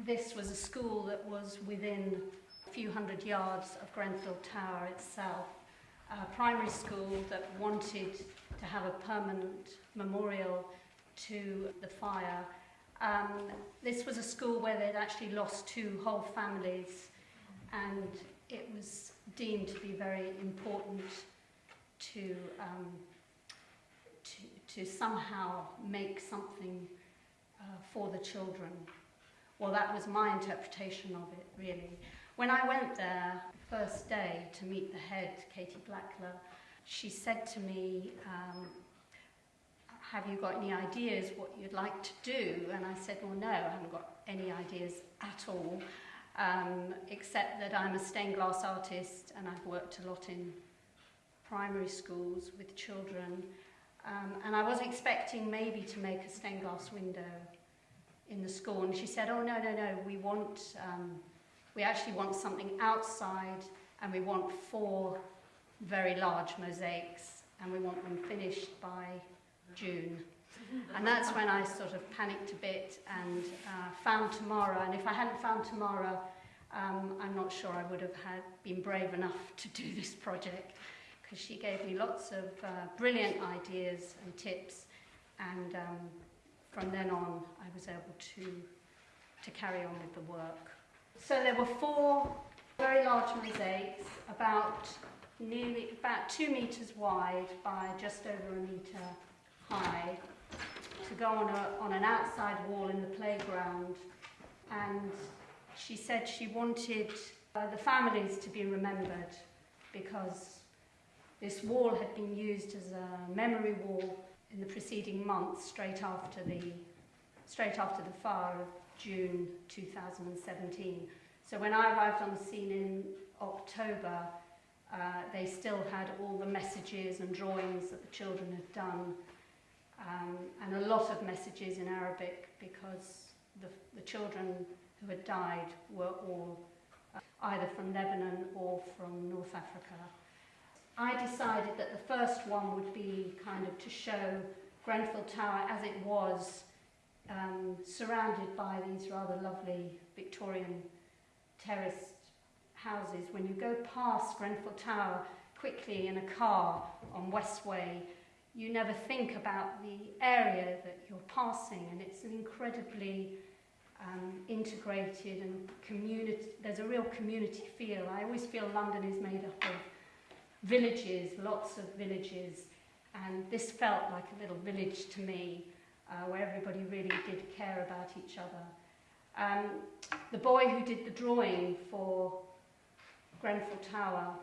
This was a school that was within a few hundred yards of Grenfell Tower itself, a primary school that wanted to have a permanent memorial to the fire. This was a school where they'd actually lost 2 whole families, and it was deemed to be very important to somehow make something for the children. Well, that was my interpretation of it, really. When I went there the first day to meet the head, Katie Blackler, she said to me, have you got any ideas what you'd like to do? And I said, well, no, I haven't got any ideas at all, except that I'm a stained glass artist and I've worked a lot in primary schools with children. And I was expecting maybe to make a stained glass window in the school. And she said, oh, no, we actually want something outside, and we want 4 very large mosaics, and we want them finished by June. And that's when I sort of panicked a bit and found Tamara. And if I hadn't found Tamara, I'm not sure I would have been brave enough to do this project, because she gave me lots of brilliant ideas and tips, and from then on I was able to carry on with the work. So there were 4 very large mosaics, about 2 meters wide by just over 1 meter high, to go on an outside wall in the playground. And she said she wanted the families to be remembered, because this wall had been used as a memory wall in the preceding months, straight after the fire of June 2017. So when I arrived on the scene in October, they still had all the messages and drawings that the children had done, and a lot of messages in Arabic, because the children who had died were all either from Lebanon or from North Africa. I decided that the first one would be kind of to show Grenfell Tower as it was, surrounded by these rather lovely Victorian terraced houses. When you go past Grenfell Tower quickly in a car on Westway, you never think about the area that you're passing, and it's an incredibly integrated and there's a real community feel. I always feel London is made up of villages, lots of villages, and this felt like a little village to me, where everybody really did care about each other. The boy who did the drawing for Grenfell Tower,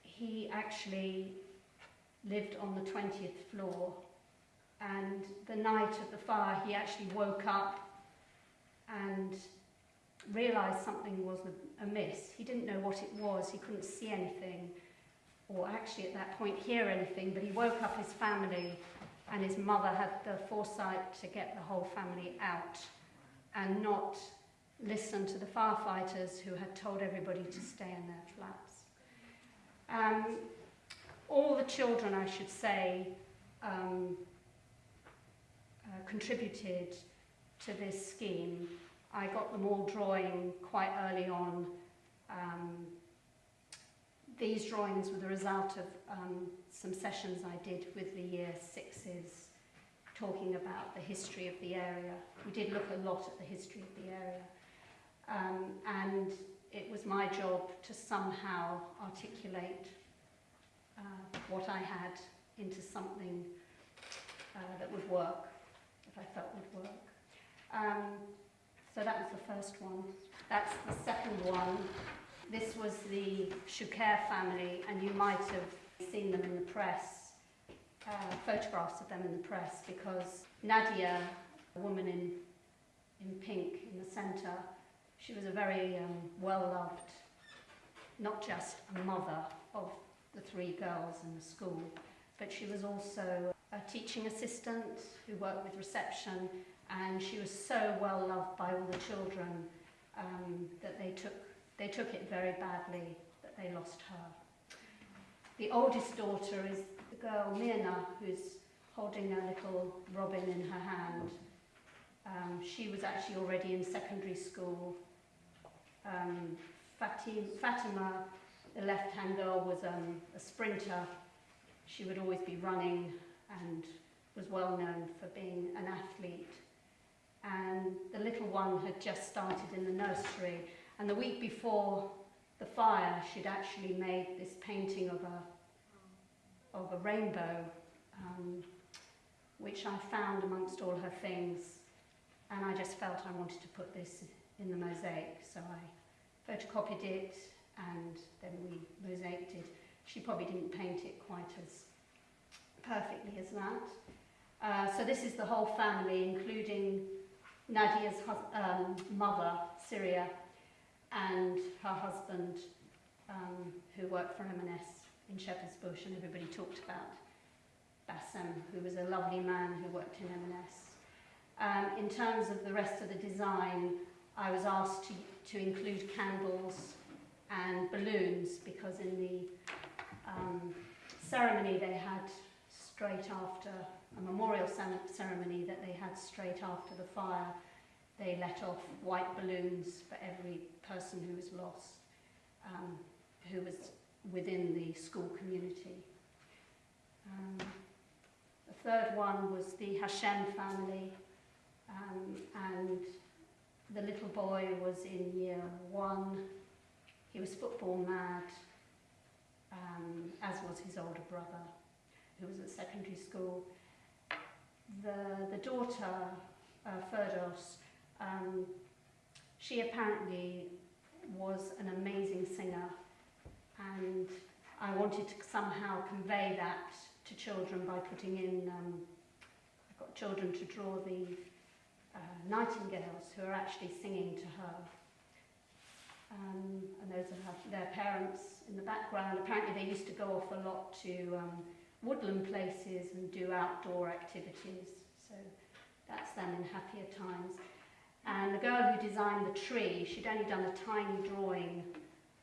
he actually lived on the 20th floor, and the night of the fire he actually woke up and realised something was amiss. He didn't know what it was, he couldn't see anything, or actually at that point hear anything, but he woke up his family, and his mother had the foresight to get the whole family out and not listen to the firefighters who had told everybody to stay in their flats. All the children, I should say, contributed to this scheme. I got them all drawing quite early on. These drawings were the result of some sessions I did with the Year 6s, talking about the history of the area. We did look a lot at the history of the area, and it was my job to somehow articulate what I had into something that would work, that I felt would work. So that was the first one. That's the second one. This was the Shuker family, and you might have seen them in the press, photographs of them in the press, because Nadia, the woman in pink in the centre, she was a very well-loved, not just a mother of the 3 girls in the school, but she was also a teaching assistant who worked with reception, and she was so well loved by all the children that they took it very badly that they lost her. The oldest daughter is the girl Mirna, who's holding a little robin in her hand, She was actually already in secondary school. Fatima, the left-hand girl, was a sprinter. She would always be running and was well known for being an athlete. And the little one had just started in the nursery, and the week before the fire she'd actually made this painting of a rainbow, which I found amongst all her things, and I just felt I wanted to put this in the mosaic, so I photocopied it and then we mosaiced it. She probably didn't paint it quite as perfectly as that. So this is the whole family, including Nadia's mother, Syria, and her husband, who worked for M&S in Shepherd's Bush, and everybody talked about BAMM, who was a lovely man who worked in M&S. In terms of the rest of the design, I was asked to include candles and balloons, because in the ceremony they had straight after, a memorial ceremony that they had straight after the fire, they let off white balloons for every person who was lost, who was within the school community. The third one was the Hashem family, and the little boy was in year 1. He was football mad, as was his older brother, who was at secondary school. The daughter, Ferdos, she apparently was an amazing singer, and I wanted to somehow convey that to children by putting in, I got children to draw the nightingales who are actually singing to her. And those are their parents in the background. Apparently they used to go off a lot to woodland places and do outdoor activities. So that's them in happier times. And the girl who designed the tree, she'd only done a tiny drawing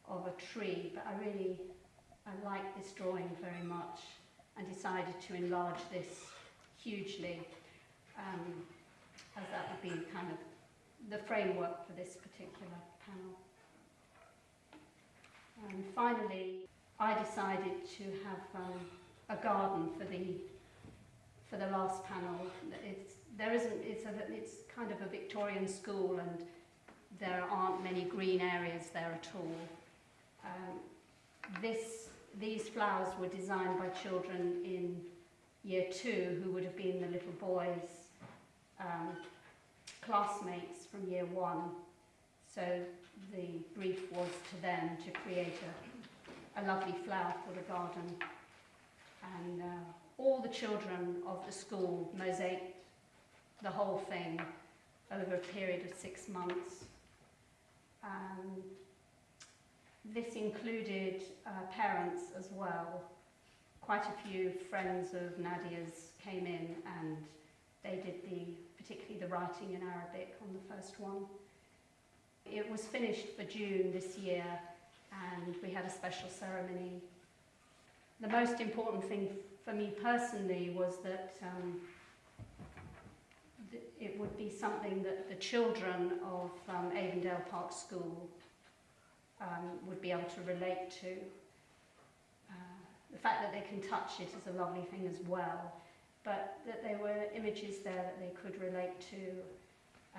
of a tree, but I liked this drawing very much and decided to enlarge this hugely, as that would be kind of the framework for this particular panel. And finally, I decided to have a garden for the last panel. It's kind of a Victorian school, and there aren't many green areas there at all. These flowers were designed by children in year 2, who would have been the little boys' classmates from year 1. So the brief was to them to create a lovely flower for the garden. And all the children of the school mosaiced the whole thing over a period of 6 months. This included parents as well. Quite a few friends of Nadia's came in, and they did particularly the writing in Arabic on the first one. It was finished for June this year, and we had a special ceremony. The most important thing for me personally was that it would be something that the children of Avondale Park School would be able to relate to. The fact that they can touch it is a lovely thing as well, but that there were images there that they could relate to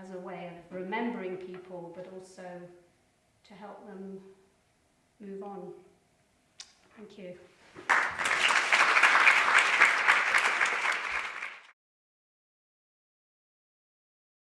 as a way of remembering people, but also to help them move on. Thank you.